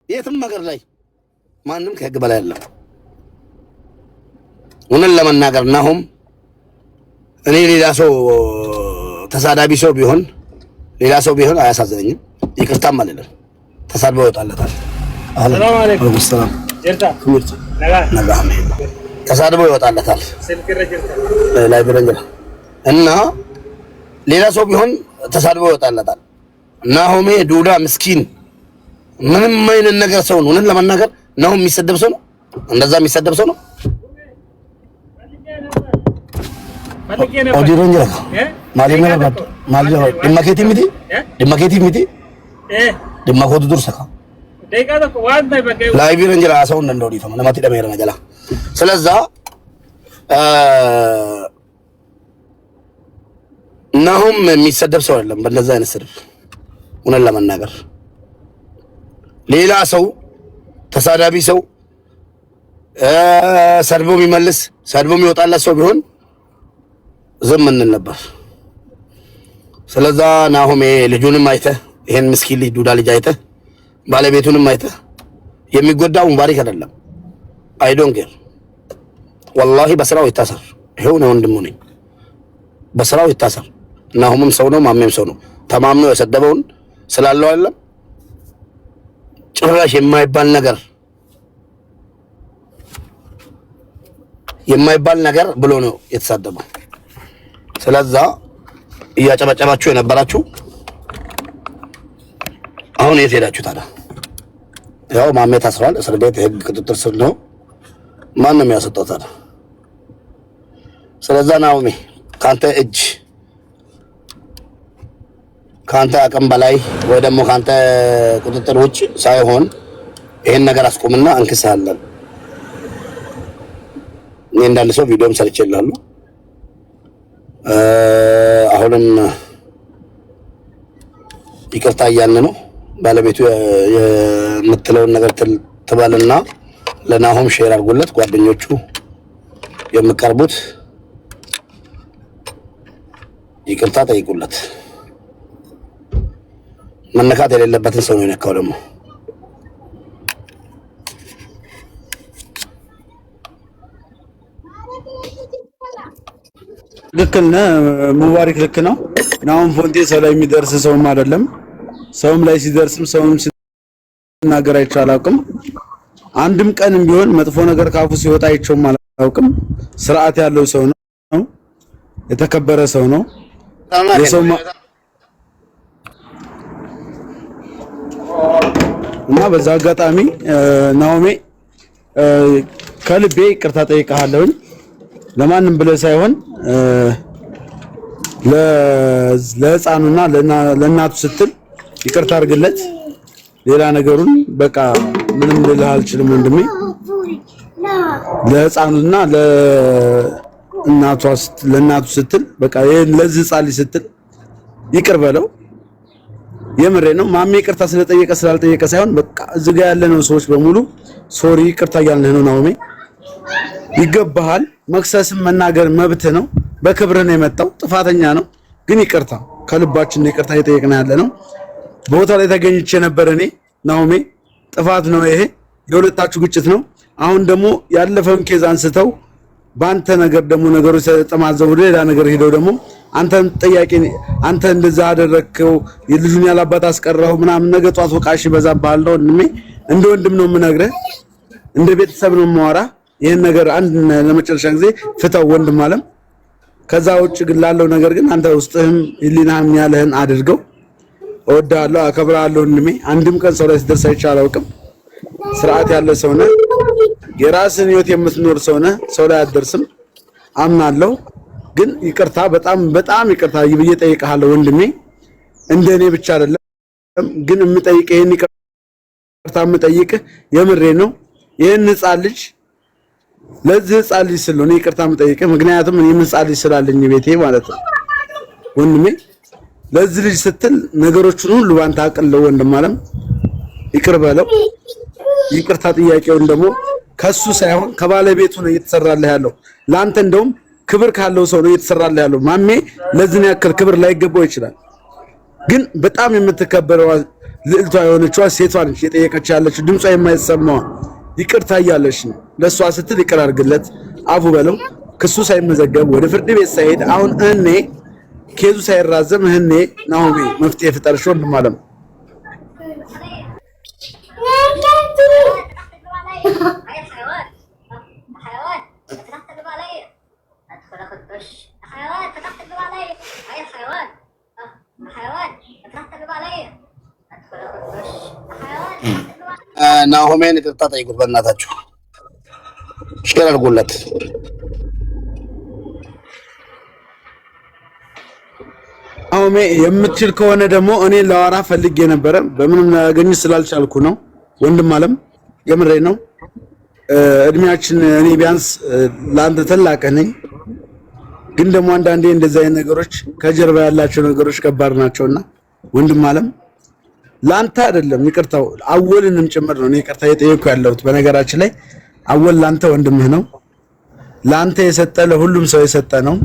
የትም ሀገር ላይ ማንም ከህግ በላይ አይደለም። እውነት ለመናገር ናሆም እኔ ሌላ ሰው ተሳዳቢ ሰው ቢሆን ሌላ ሰው ቢሆን አያሳዝነኝም፣ ይቅርታም አልልም። ተሳድቦ ይወጣለታል። ሰላም አለይኩም ሰላም ጀርታ ኩምርት ነጋ ተሳድቦ ይወጣለታል ላይ ብረንጀራ እና ሌላ ሰው ቢሆን ተሳድቦ ይወጣለታል። ናሆሜ ዱዳ ምስኪን ምንም አይነት ነገር ሰው ነው። እውነት ለመናገር ናሆም የሚሰደብ ሰው ነው፣ እንደዛ የሚሰደብ ሰው ነው። ኦዲሮንጀራ ማሊና ባቱ ማሊና ድማኬቲ ሚቲ ድማኮቱ ዱርሰካ ላይ ቢረንጀራ ሰው እንደው ዲፈም ለማቲ ደመረ ነገላ ስለዛ ናሆም የሚሰደብ ሰው አይደለም። በእንደዛ አይነት ስድብ እውነት ለመናገር ሌላ ሰው ተሳዳቢ ሰው ሰድቦ የሚመልስ ሰድቦ የሚወጣለት ሰው ቢሆን ዝም እንል ነበር። ስለዛ ናሆሜ ልጁንም አይተህ ይሄን ምስኪን ልጅ ዱዳ ልጅ አይተህ ባለቤቱንም አይተህ የሚጎዳው ሙባሪክ አይደለም። አይ ዶንት ኬር ወላሂ በስራው ይታሰር። ይሄው ነው ወንድሙ ነኝ። በስራው ይታሰር። ናሆምም ሰው ነው፣ ማሜም ሰው ነው። ተማምኖ የሰደበውን ስላለው አይደለም ጭራሽ የማይባል ነገር ብሎ ነው የተሳደበው። ስለዛ እያጨበጨባችሁ የነበራችሁ አሁን የት ሄዳችሁ ታዲያ? ያው ማሜ ታስሯል፣ እስር ቤት የህግ ቁጥጥር ስር ነው። ማንም ያሰጠው ታዲያ? ስለዛ ናሆሜ ካንተ አቅም በላይ ወይ ደግሞ ካንተ ቁጥጥር ውጭ ሳይሆን ይሄን ነገር አስቆምና እንክሳለን። እኔ እንዳለ ሰው ቪዲዮም ሰርቼልሃለሁ። አሁንም ይቅርታ እያልን ነው። ባለቤቱ የምትለውን ነገር ትባልና ለናሆም ሼር አድርጎለት ጓደኞቹ የምቀርቡት ይቅርታ ጠይቁለት። መነካት የሌለበትን ሰው ነው የነካው። ደግሞ ልክ ነህ ሙባሪክ፣ ልክ ነው። ናሆም ፎንቴ ሰው ላይ የሚደርስ ሰውም አይደለም። ሰውም ላይ ሲደርስም ሰውም ሲናገር አይቼው አላውቅም። አንድም ቀንም ቢሆን መጥፎ ነገር ካፉ ሲወጣ አይቼውም አላውቅም። ስርዓት ያለው ሰው ነው፣ የተከበረ ሰው ነው። እና በዛ አጋጣሚ ናሆሜ ከልቤ ይቅርታ ጠይቀሃለሁኝ። ለማንም ብለህ ሳይሆን ለህፃኑና ለእናቱ ስትል ይቅርታ አድርግለት። ሌላ ነገሩን በቃ ምንም ልልህ አልችልም ወንድሜ። ለህፃኑና ለእናቱ ስትል በቃ ለዚህ ህፃን ልጅ ስትል ይቅር በለው። የምሬ ነው። ማሜ ይቅርታ ስለጠየቀ ስላልጠየቀ ሳይሆን በቃ እዚህ ጋር ያለነው ሰዎች በሙሉ ሶሪ ይቅርታ እያልን ነው። ናሆሜ ይገባሃል። መክሰስም መናገር መብት ነው። በክብር ነው የመጣው። ጥፋተኛ ነው ግን ይቅርታ ከልባችን ነው ይቅርታ እየጠየቅን ያለ ነው። ቦታው ላይ ተገኝቼ ነበር እኔ። ናሆሜ ጥፋት ነው ይሄ፣ የሁለታችሁ ግጭት ነው። አሁን ደግሞ ያለፈውን ኬዝ አንስተው በአንተ ነገር ደግሞ ነገሮች ተጠማዘው ሌላ ነገር ሄደው ደግሞ አንተን ጠያቂ አንተ እንደዛ አደረከው የልጁን ያላባት አስቀረው ምናምን ነገ ጧት ወቃሽ ይበዛብሃል ነው። እንደ ወንድም ነው የምነግርህ፣ እንደ ቤተሰብ ነው የማወራ። ይሄን ነገር አንድ ለመጨረሻ ጊዜ ፍታው ወንድም አለም። ከዛ ውጭ ግን ላለው ነገር ግን አንተ ውስጥህም ህሊናህም ያለህን አድርገው። እወድሃለሁ፣ አከብርሃለሁ ወንድሜ። አንድም ቀን ሰው ላይ ሲደርስ አይቼ አላውቅም። ስርዓት ያለ ሰው ነህ፣ የራስን ህይወት የምትኖር ሰው ነህ። ሰው ላይ አትደርስም አምናለሁ። ግን ይቅርታ በጣም ይቅርታ ብዬ ጠይቀሃለሁ ወንድሜ። እንደኔ ብቻ አይደለም ግን የምጠይቅህ ይሄን ይቅርታ የምጠይቅህ የምሬ ነው። ይሄን ህፃን ልጅ ለዚህ ህፃን ልጅ ስለሆነ ይቅርታ የምጠይቅህ ምክንያቱም እኔ ህፃን ልጅ ስላለኝ ቤቴ ማለት ነው ወንድሜ። ለዚህ ልጅ ስትል ነገሮችን ሁሉ ባንተ አቅልለው ወንድም አለም ይቅር በለው። ይቅርታ ጥያቄውን ደግሞ ከሱ ሳይሆን ከባለቤቱ ነው እየተሰራልህ ያለው። ላንተ እንደውም ክብር ካለው ሰው ነው እየተሰራልህ ያለው። ማሜ ለዚህ ያክል ክብር ላይገባው ይችላል፣ ግን በጣም የምትከበረው ልዕልቷ የሆነችዋ ሴቷ ነች የጠየቀች ያለችው ድምጿ የማይሰማው ይቅርታ እያለች ነው። ለሷ ስትል ይቅር አድርግለት አፉ በለው። ክሱ ሳይመዘገብ ወደ ፍርድ ቤት ሳይሄድ አሁን እኔ ኬዙ ሳይራዘም እኔ ናሆሜ መፍትሄ ፍጠርሽ ወንድም አለም ናሆሜን ይቅርታ ጠይቁት በእናታችሁ ሼር አድርጉለት። ናሆሜ የምትችል ከሆነ ደግሞ እኔ ላወራ ፈልጌ ነበረ በምንም ላገኝ ስላልቻልኩ ነው ወንድም አለም የምሬ ነው። እድሜያችን እኔ ቢያንስ ላንተ ተላቀ ነኝ፣ ግን ደግሞ አንዳንዴ እንደዚህ አይነት ነገሮች ከጀርባ ያላቸው ነገሮች ከባድ ናቸውና ወንድም አለም ላንተ አይደለም ይቅርታው አወልንም ጭምር ነው ይቅርታ የጠየኩ ያለሁት። በነገራችን ላይ አወል ላንተ ወንድምህ ነው። ላንተ የሰጠ ለሁሉም ሰው የሰጠ ነው።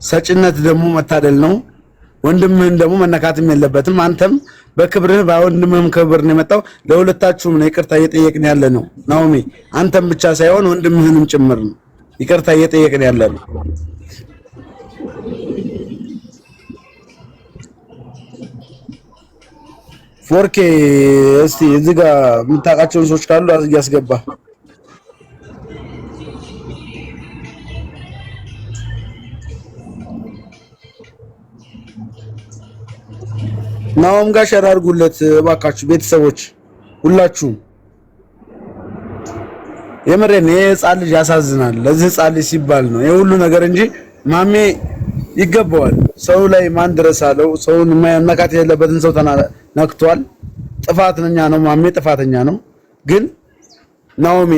ሰጭነት ደግሞ መታደል ነው። ወንድምህን ደግሞ መነካትም የለበትም። አንተም በክብርህ በወንድምህም ክብር ነው የመጣው። ለሁለታችሁም ነው ይቅርታ እየጠየቅን ያለ ነው ናሆሜ። አንተም ብቻ ሳይሆን ወንድምህንም ጭምር ነው ይቅርታ እየጠየቅን ያለ ነው። ፎርኬ እስቲ እዚህ ጋር የምታውቃቸውን ሰዎች ካሉ እያስገባ ናሆም ጋር ሸር አድርጉለት እባካችሁ ቤተሰቦች ሁላችሁም። የምሬን የህፃን ልጅ ያሳዝናል። ለዚህ ህፃን ልጅ ሲባል ነው የሁሉ ነገር እንጂ ማሜ ይገባዋል። ሰው ላይ ማን ድረስ አለው? ሰውን መነካት የሌለበትን ሰው ነክቷል። ጥፋተኛ ነው ማሜ ጥፋተኛ ነው። ግን ናሆሜ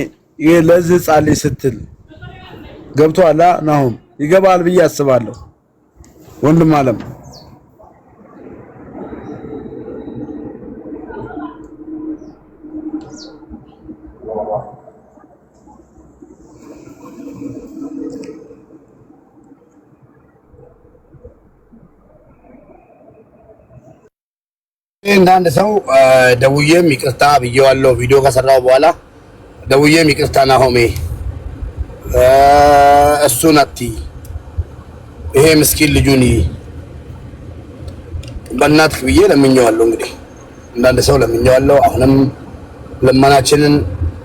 ለዚህ ህፃን ልጅ ስትል ገብቶሃል? ናሆም ይገባል ብዬ አስባለሁ ወንድም አለም እንዳንድ ሰው ደውዬም ይቅርታ ብዬዋለሁ። ቪዲዮ ከሰራው በኋላ ደውዬም ይቅርታ ናሆሜ እሱን አትይ፣ ይሄ ምስኪን ልጁን በእናትህ ብዬ ለምኜዋለሁ። እንግዲህ እንዳንድ ሰው ለምኜዋለሁ። አሁንም ልመናችንን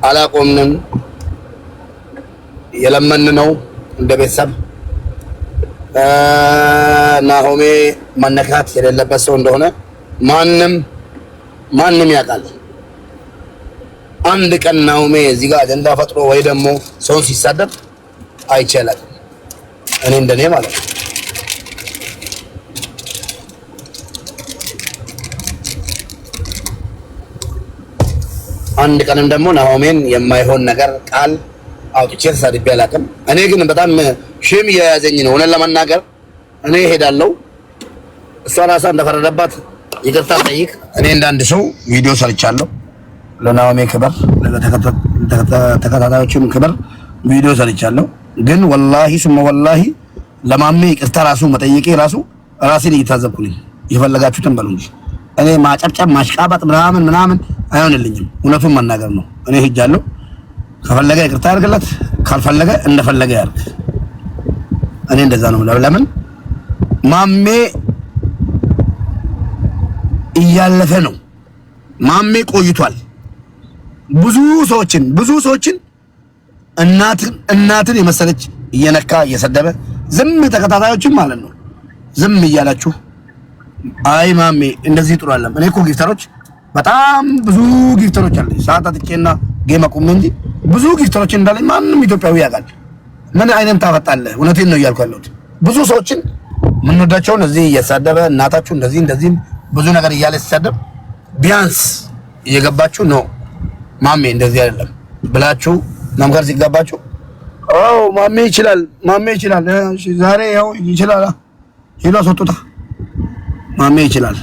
አላቆምንም፣ የለመን ነው እንደ ቤተሰብ። ናሆሜ መነካት የሌለበት ሰው እንደሆነ ማንም ያውቃል። አንድ ቀን ናሆሜ እዚህ ጋር አጀንዳ ፈጥሮ ወይ ደግሞ ሰውን ሲሳደብ አይቻልም። እኔ እንደኔ ማለት ነው። አንድ ቀንም ደግሞ ናሆሜን የማይሆን ነገር ቃል አውጥቼ ተሳድቤ አላውቅም። እኔ ግን በጣም ሼም እየያዘኝ ነው እውነት ለመናገር። እኔ እሄዳለሁ፣ እሷ ራሷ እንደፈረደባት ይቅርታ ጠይቅ። እኔ እንዳንድ ሰው ቪዲዮ ሰርቻለሁ፣ ለናሆሜ ክብር፣ ለተከታታዮችም ክብር ቪዲዮ ሰርቻለሁ። ግን ወላሂ ስሙ ወላሂ ለማሜ ይቅርታ ራሱ መጠየቄ ራሱ ራሴን እየታዘብኩኝ የፈለጋችሁትን በሉ እንጂ እኔ ማጨብጨብ ማሽቃበጥ ምናምን አይሆንልኝም። እውነቱን መናገር ነው። እኔ ሄጃለሁ፣ ከፈለገ ይቅርታ ያድርግለት፣ ካልፈለገ እንደፈለገ ያድርግ። እኔ እንደዛ ነው። ለምን ማሜ እያለፈ ነው። ማሜ ቆይቷል። ብዙ ሰዎችን እናትን የመሰለች እየነካ እየሰደበ ዝም ተከታታዮችን ማለት ነው ዝም እያላችሁ አይ ማሜ እንደዚህ ጥሩ አይደለም። እኔ እኮ ጊፍተሮች በጣም ብዙ ጊፍተሮች አሉ። ሰዓት አጥቼና ጌም አቁሜ እንጂ ብዙ ጊፍተሮች እንዳለኝ ማንም ኢትዮጵያዊ ያውቃል። ምን አይነት ታፈጣለህ? እውነቴን ነው እያልኩ ያለሁት። ብዙ ሰዎችን የምንወዳቸውን እዚህ እየተሳደበ እናታችሁ እንደዚህ ብዙ ነገር እያለ ሲሳደብ ቢያንስ እየገባችሁ ነው ማሜ እንደዚህ አይደለም ብላችሁ መምከር ሲገባችሁ ማሜ ይችላል ዛሬ ያው ይችላል ሄሎ አስወጡታ ማሜ ይችላል።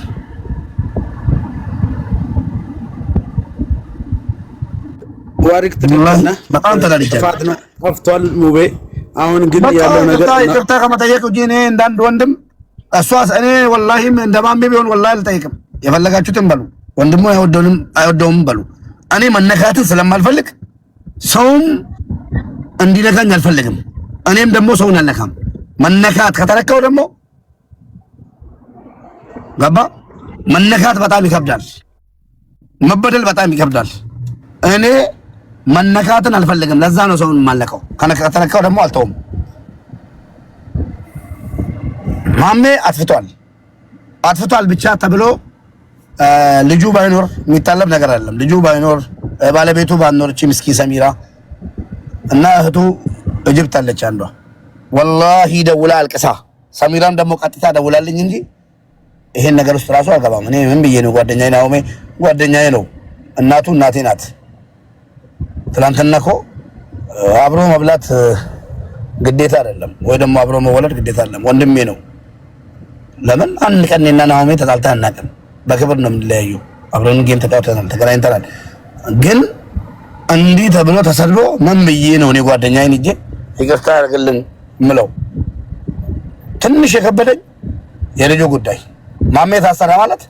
ዋሪክ ተቀበልና በጣም ተናድጃለሁ። ከፍቷል ሙቤ። አሁን ግን ያለው ነገር ይቅርታ ከመጠየቅ እንጂ እኔ እንዳንድ ወንድም እሷ እኔ ወላሂም እንደማሜ ቢሆን ወላሂ አልጠይቅም። የፈለጋችሁትን በሉ ወንድሙ አይወደውም በሉ። እኔ መነካትን ስለማልፈልግ ሰውም እንዲነካኝ አልፈልግም። እኔም ደግሞ ሰውን አልነካም። መነካት ከተነካው ደግሞ ገባ መነካት በጣም ይከብዳል። መበደል በጣም ይከብዳል። እኔ መነካትን አልፈልግም። ለዛ ነው ሰውን የማልነካው። ከተነካው ደግሞ አልተውም። ማሜ አጥፍቷል ብቻ ተብሎ ልጁ ባይኖር የሚታለብ ነገር አይደለም። ልጁ ባይኖር ባለቤቱ ባይኖር እቺ ምስኪን ሰሚራ እና እህቱ ኢጅፕት አለች አንዷ ወላሂ ደውላ አልቅሳ፣ ሰሚራም ደግሞ ቀጥታ ደውላልኝ እንጂ ይሄን ነገር ውስጥ ራሱ አልገባም። እኔ ምን ብዬ ነው? ጓደኛዬ ናሆሜ ጓደኛዬ ነው። እናቱ እናቴ ናት። ትናንትና እኮ አብሮ መብላት ግዴታ አይደለም ወይ ደግሞ አብሮ መወለድ ግዴታ አይደለም። ወንድሜ ነው። ለምን አንድ ቀን እኔና ናሆሜ ተጣልተን አናውቅም። በክብር ነው የምንለያየው። አብረን ጌም ተጫውተናል፣ ተገናኝተናል። ግን እንዲህ ተብሎ ተሰድቦ ምን ብዬ ነው እኔ ጓደኛዬን እንጂ ይቅርታ አድርግልን ምለው? ትንሽ የከበደኝ የልጁ ጉዳይ። ማሜ ታሰረ ማለት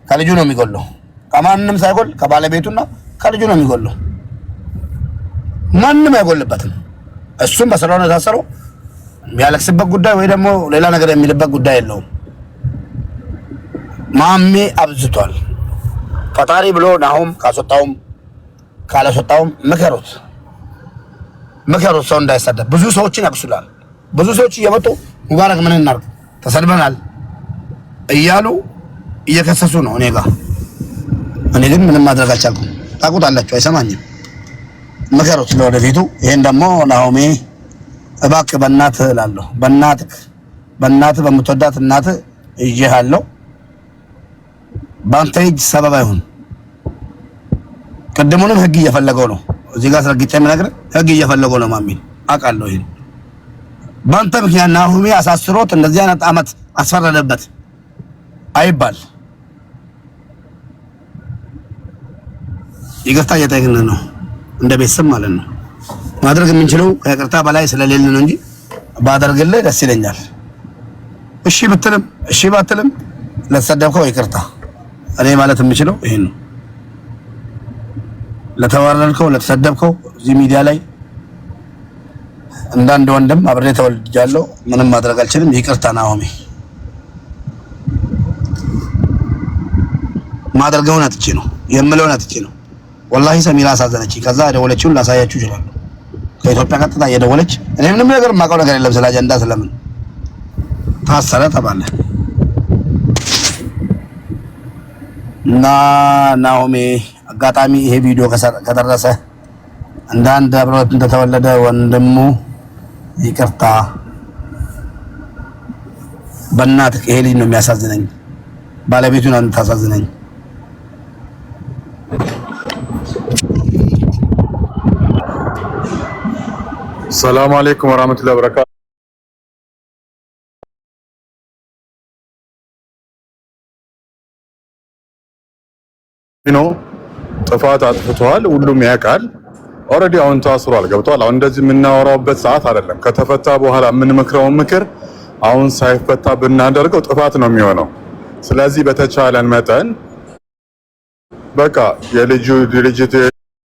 ከልጁ ነው የሚጎለው። ከማንም ሳይጎል ከባለቤቱና ከልጁ ነው የሚጎለው። ማንም አይጎልበትም። እሱም በሰላም ነው የታሰረው። የሚያለቅስበት ጉዳይ ወይ ደግሞ ሌላ ነገር የሚልበት ጉዳይ የለውም። ማሜ አብዝቷል። ፈጣሪ ብሎ ናሆም ካስወጣውም ካላስወጣውም ምከሩት። ሰው እንዳይሰደብ። ብዙ ሰዎችን ያቅሱላል። ብዙ ሰዎች እየመጡ ሙባረክ ምን እናድርግ ተሰድበናል እያሉ እየከሰሱ ነው እኔ ጋር። እኔ ግን ምንም ማድረግ አልቻልኩም። ታውቁታላችሁ፣ አይሰማኝም። ምከሩት ለወደፊቱ። ይሄን ደግሞ ናሆሜ እባክህ በእናትህ እላለሁ። በእናትህ በምትወዳት እናትህ ይዤሃለሁ። በአንተ እጅ ሰበብ አይሁን። ቅድሙንም ህግ እየፈለገው ነው። እዚህ ጋር አስረግጬ የምነግርህ ህግ እየፈለገው ነው። ማሚን አውቃለሁ። ይሄን በአንተ ምክንያት ናሆሜ አሳስሮት እንደዚህ አይነት አመት አስፈረደበት አይባል። ይቅርታ እየጠየቅን ነው እንደ ቤተሰብ ማለት ነው። ማድረግ የምንችለው ከይቅርታ በላይ ስለሌለ ነው እንጂ ባደርግልህ ደስ ይለኛል። እሺ ብትልም እሺ ባትልም ለተሰደብከው ይቅርታ። እኔ ማለት የምችለው ይሄን ነው። ለተዋረድከው ለተሰደብከው እዚህ ሚዲያ ላይ እንዳንድ ወንድም አብሬ ተወልጃለሁ። ምንም ማድረግ አልችልም። ይቅርታ ናሆሜ። ማድረገውን አጥቼ ነው የምለውን አጥቼ ነው። ወላሂ ሰሚራ አሳዘነች። ከዛ ደወለችውን ላሳያችሁ ይችላል። ከኢትዮጵያ ቀጥታ እየደወለች እኔ ምንም ነገር የማውቀው ነገር የለም ስለ አጀንዳ ስለምን ታሰረ ተባለ እና ናሆሜ አጋጣሚ ይሄ ቪዲዮ ከደረሰ እንዳንድ አብሮት እንደተወለደ ወንድሙ ይቅርታ በእናትህ። ይሄ ልጅ ነው የሚያሳዝነኝ፣ ባለቤቱ ነው የምታሳዝነኝ። ሰላም አለይኩም ወራህመቱላሂ ወበረካቱ። ጥፋት አጥፍቷል፣ ሁሉም ያውቃል። ኦልሬዲ አሁን ታስሯል፣ ገብቷል። አሁን እንደዚህ የምናወራውበት ሰዓት አይደለም። ከተፈታ በኋላ የምንመክረውን ምክር አሁን ሳይፈታ ብናደርገው ጥፋት ነው የሚሆነው። ስለዚህ በተቻለን መጠን በቃ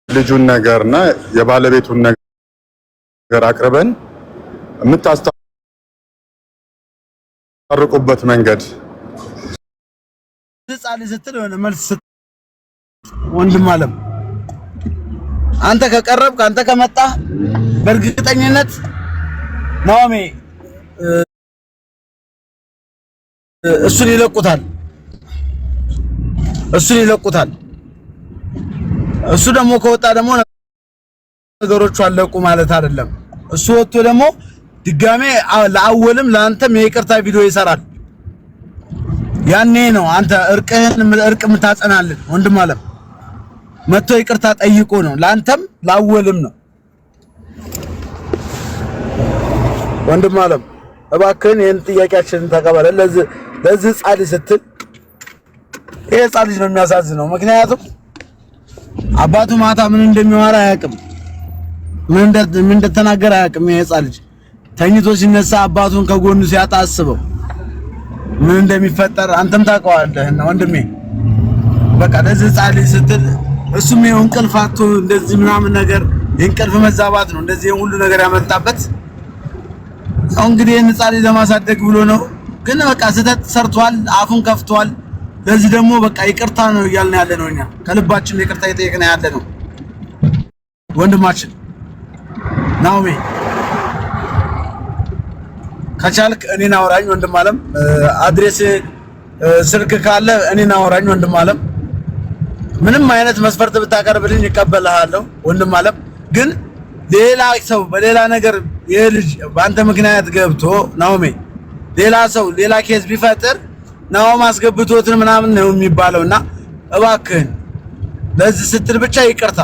የልጁን ነገርና የባለቤቱን ነገር አቅርበን የምታስታርቁበት መንገድ ህፃን ስትል የሆነ መልስ ወንድም አለም አንተ ከቀረብክ አንተ ከመጣ በእርግጠኝነት ናሆሜ እሱን ይለቁታል። እሱ ደግሞ ከወጣ ደግሞ ነገሮቹ አለቁ ማለት አይደለም። እሱ ወጥቶ ደግሞ ድጋሜ ለአወልም ለአንተም የይቅርታ ቪዲዮ ይሰራል። ያኔ ነው አንተ እርቅ የምታጸናልን። ወንድም አለም መጥቶ ይቅርታ ጠይቆ ነው ለአንተም ለአወልም ነው። ወንድም አለም እባክህን ይሄን ጥያቄያችንን ተቀበለ። ለዚህ ጻሊ ስትል ይሄ ጻሊ ነው የሚያሳዝነው። ምክንያቱም አባቱ ማታ ምን እንደሚዋራ አያውቅም፣ ምን እንደተናገረ አያውቅም። ይሄ ጻሊ ተኝቶ ሲነሳ አባቱን ከጎኑ ሲያጣ አስበው ምን እንደሚፈጠር አንተም ታውቀዋለህ ወንድሜ። በቃ ለዚህ ጻሊ ስትል እሱም ይሄን እንቅልፍ አጥቶ እንደዚህ ምናምን ነገር የእንቅልፍ መዛባት ነው እንደዚህ ሁሉ ነገር ያመጣበት። አሁን እንግዲህ ይሄን ጻሊ ለማሳደግ ብሎ ነው። ግን በቃ ስህተት ሰርቷል፣ አፉን ከፍቷል። ለዚህ ደግሞ በቃ ይቅርታ ነው እያልን ያለ ነው። እኛ ከልባችን ይቅርታ እየጠየቅን ያለ ነው። ወንድማችን ናሆሜ ከቻልክ እኔን አውራኝ ወንድም አለም። አድሬስ ስልክ ካለ እኔን አውራኝ ወንድም አለም። ምንም አይነት መስፈርት ብታቀርብልኝ እቀበልሃለሁ ወንድም አለም። ግን ሌላ ሰው በሌላ ነገር የልጅ በአንተ ምክንያት ገብቶ ናሆሜ ሌላ ሰው ሌላ ኬዝ ቢፈጥር ናሆም አስገብቶትን ምናምን ነው የሚባለውና እባክህን ለዚህ ስትል ብቻ ይቅርታ